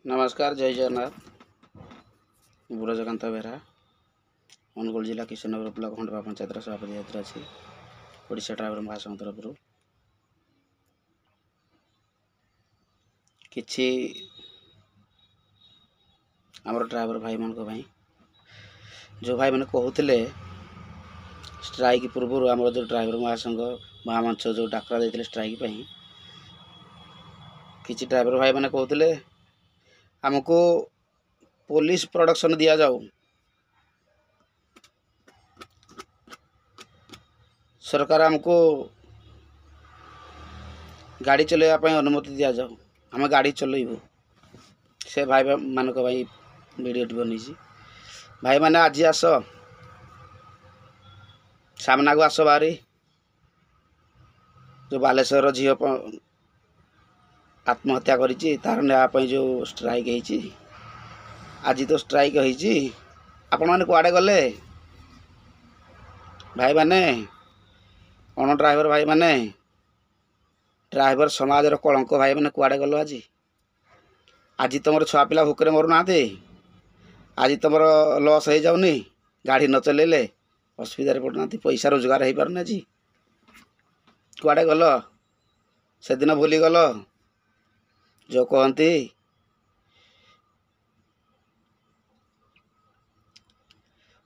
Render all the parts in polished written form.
नमस्कार, जय जगन्नाथ। ब्रजकांत बेहरा अनुगुल जिला किशननगर ब्लॉक खंडवा पंचायत सभापति दायित्व अच्छी ओडिशा ड्राइवर महासंघ तरफ किछि आमर ड्राइवर भाई मान जो भाई मैंने कहते स्ट्राइक पूर्व आम जो ड्राइवर महासंघ महामंच जो डाकरा देते स्ट्राइक किछि ड्राइवर भाई मैंने कहते आमको पुलिस प्रोडक्शन दिया जाऊ, सरकार हमको गाड़ी चलैया अनुमति दि जाऊ, आम गाड़ी चलैबू। से भाई मान भाई वीडियो बनी भाई मैंने आज आस सामना को आस बाहरी जो बालेश्वर झील आत्महत्या करी तार नापी जो स्ट्राइक है आज तो स्ट्राइक है आपण मैंने कुआडे गले भाई मैंने अण ड्राइवर भाई मैंने ड्राइवर समाज कलंक भाई मैंने कुआडे गल आज तुम छुआ पिला भूखे मरु ना आज तुम लॉस हो जाऊनी गाड़ी न चलेले असुविधा पड़ना पैसा रोजगार हो पार आज कुआडे गल से दिन भूली गल जो कहती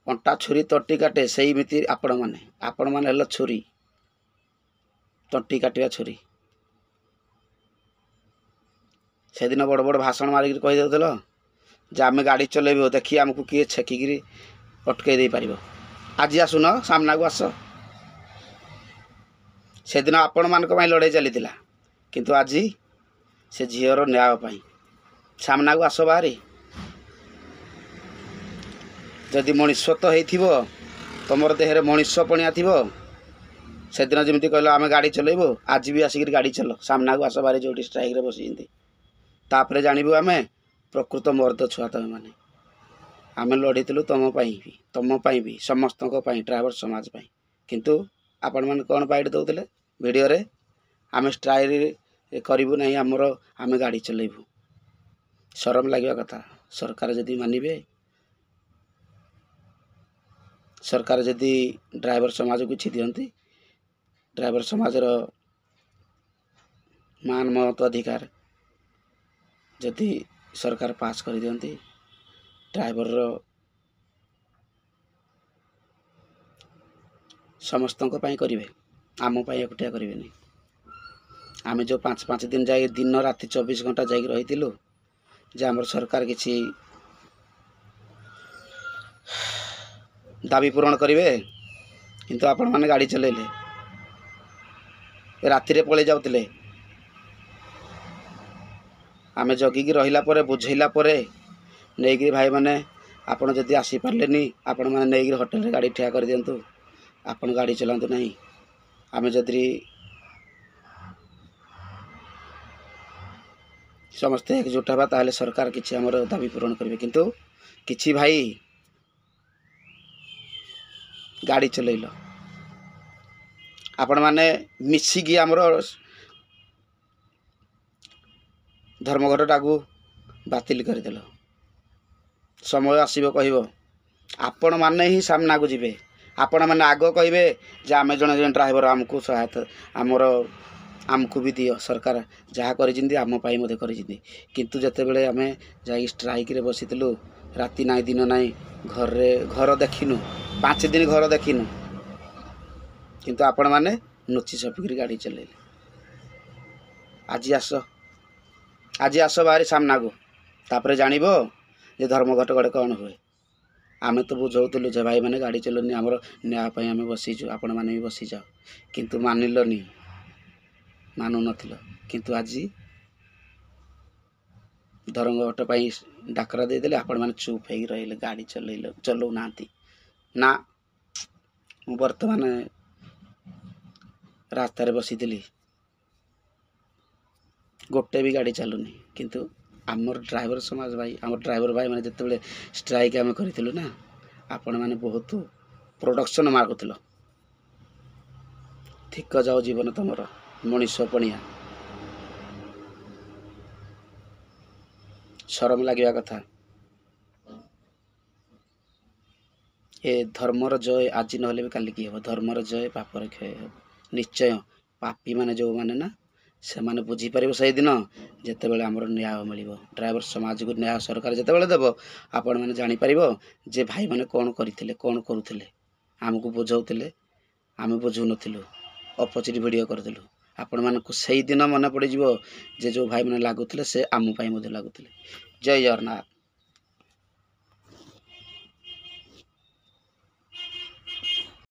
अंटा छुरी तंटी काटे से मिति आपण मैंने छुरी तंटी काटिया छुरी से दिन बड़ बड़ भाषण मारिक कहीदेल जे आम गाड़ी चलेबू देखिए आमको किए छेकिकी अटकई दे पार आज आसुन सामना को आस से दिन आपण मान लड़ाई चली किंतु आज से झीर न्याय सामना को आस बाहरी जदि मनुष्यत्व हो तुम देहरे मनुष्यपणिया थी से दिन जमी कहल आम गाड़ी चलेबू आज भी आसिक गाड़ी चल सामना को आस बाहरी जो स्ट्राइक बसी तापर जानबू आम प्रकृत मर्द छुआ तुम मैंने आम लड़ीलु तुम भी समस्त ड्राइवर समाज किंतु आपण मैंने कौन बाइट दौले वीडियो रे आम स्ट्राइक करूँ ना आमर आम गाड़ी चलेबू शरम लगे कथा सरकार जदि मानवे सरकार जदि ड्राइवर समाज को किसी दिखती ड्राइवर समाज मान मत अधिकार जदि सरकार पास कर दिखती ड्राइवर समस्त करेंगे आम एकुटिया करें आम जो 5-5 दिन जाए दिन राति 24 घंटा जा रही जे आम सरकार किसी दाबी पूरण करेंगे किंतु आपण मैंने गाड़ी चलेले राति पलि जाते आम जगिकी रहा बुझेला नहीं भाई मैंने आपड़ जदि आसीपारे आपण मैंने नहीं होटेल गाड़ी ठिया कर दिंतु आपन गाड़ी चलातु नहीं आम जदि समस्ते एकजुट हवा ताहले सरकार किसी आमर दाबी पूरण करेंगे किंतु किछि भाई गाड़ी चलैल आपण मैंने मिसिकी आमर धर्मघटटा को बातिल करदेल समय आसब कह आपण मैंने ही सामना को जीवे आपण मैंने आग कहे जे आम जड़े ड्राइवर आमको सहायता आमर आमको भी दियो सरकार जहाँ करम किंतु जिते बड़े आम जा स्ट्राइक रे बसीलु राति ना दिन ना घर देखिनु 5 दिन घर देखिनु किंतु आपण मैंने नुची छपिक गाड़ी चलेले आज आस बाहरी सामना को तापर जानब जे धर्मघट गड़े कौन हुए आम तो बुझाऊलु जे भाई मैंने गाड़ी चलनी आमर न्याय आम बसीचु आपण मैंने भी बसी जाओ किंतु मानिलनी मानु नथिल किंतु आज धर्मघट डाकरा देदेले आपण मैंने चुप हो रही गाड़ी चलौ ना मु बर्तमान रास्तार बसी गोटे भी गाड़ी चलुनी किंतु आमर ड्राइवर समाज भाई आम ड्राइवर भाई मैंने जिते स्ट्राइक आम करूँ ना आपण मैंने बहुत प्रोडक्शन मागुल थिक जाओ जीवन तुमर मनुष्यपणिया ଶରମ ଲାଗିବା କଥା। ଏ ଧର୍ମର ଜୟ ଆଜି ନହେଲେ ବି କାଲିକି ହେବ। ଧର୍ମର ଜୟ ପାପର କ୍ଷୟ ହେବ। ନିଶ୍ଚୟ ପାପୀମାନେ ଯେଉଁମାନେ ନା ସେମାନେ ବୁଝିପାରିବେ ସେଇଦିନ ଯେତେବେଳେ ଆମର ନ୍ୟାୟ ମିଳିବ। ଡ୍ରାଇଭର ସମାଜକୁ ନ୍ୟାୟ ସରକାର ଯେତେବେଳେ ଦେବ ଆପଣମାନେ ଜାଣିପାରିବ ଯେ ଭାଇମାନେ କ'ଣ କରିଥିଲେ, କ'ଣ କରୁଥିଲେ। ଆମକୁ ବୁଝାଉଥିଲେ, ଆମେ ବୁଝୁନଥିଲୁ, ଅପୋଜିଟ୍ ଭିଡ଼ିଓ କରୁଥିଲୁ। ଆପଣମାନଙ୍କୁ ସେଇଦିନ ମନେ ପଡ଼ିଯିବ ଯେ ଯେଉଁ ଭାଇମାନେ ଲାଗୁଥିଲେ ସେ ଆମ ପାଇଁ ମଧ୍ୟ ଲାଗୁଥିଲେ। ଜୟ ଜଗନ୍ନାଥ।